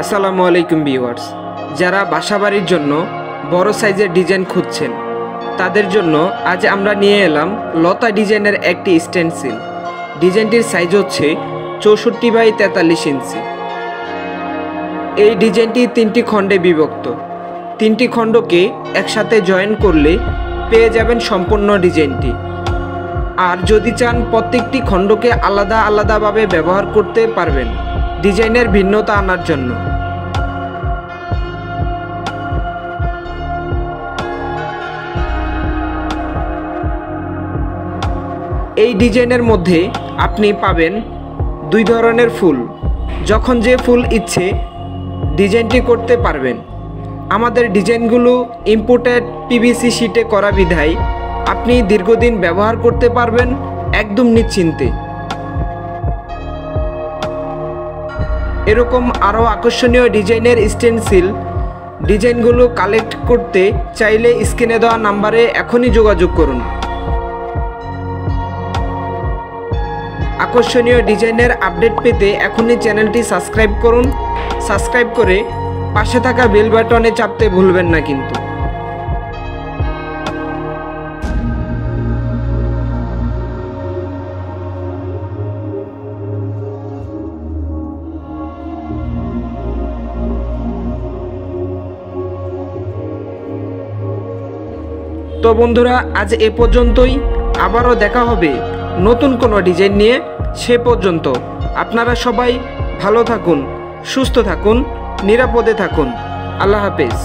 আসসালামু আলাইকুম ভিউয়ার্স, যারা বাসাবাড়ির জন্য বড় সাইজের ডিজাইন খুঁজছেন তাদের জন্য আজ আমরা নিয়ে এলাম লতা ডিজাইনের একটি স্টেনসিল। ডিজাইনটির সাইজ হচ্ছে 64x43 ইঞ্চি। এই ডিজাইনটি 3টি খণ্ডে বিভক্ত। 3টি খণ্ডকে একসাথে জয়েন করলে পেয়ে যাবেন সম্পূর্ণ ডিজাইনটি। আর যদি চান প্রত্যেকটি খণ্ডকে আলাদা আলাদাভাবে ব্যবহার করতে পারবেন ডিজাইনের ভিন্নতা আনার জন্য। এই ডিজাইনের মধ্যে আপনি পাবেন 2 ধরনের ফুল। যখন যে ফুল ইচ্ছে ডিজাইনটি করতে পারবেন। আমাদের ডিজাইনগুলো ইম্পোর্টেড পিভিসি শীটে করা বিধায় আপনি দীর্ঘদিন ব্যবহার করতে পারবেন একদম নিশ্চিন্তে। এরকম আরও আকর্ষণীয় ডিজাইনের স্টেনসিল ডিজাইনগুলো কালেক্ট করতে চাইলে স্ক্রিনে দেওয়া নাম্বারে এখনই যোগাযোগ করুন। আকর্ষণীয় ডিজাইনের আপডেট পেতে এখনই চ্যানেলটি সাবস্ক্রাইব করুন। সাবস্ক্রাইব করে পাশে থাকা বেল বাটনে চাপতে ভুলবেন না কিন্তু। তো বন্ধুরা, আজ এ পর্যন্তই। আবারও দেখা হবে নতুন কোনো ডিজাইন নিয়ে। সে পর্যন্ত আপনারা সবাই ভালো থাকুন, সুস্থ থাকুন, নিরাপদে থাকুন। আল্লাহ হাফেজ।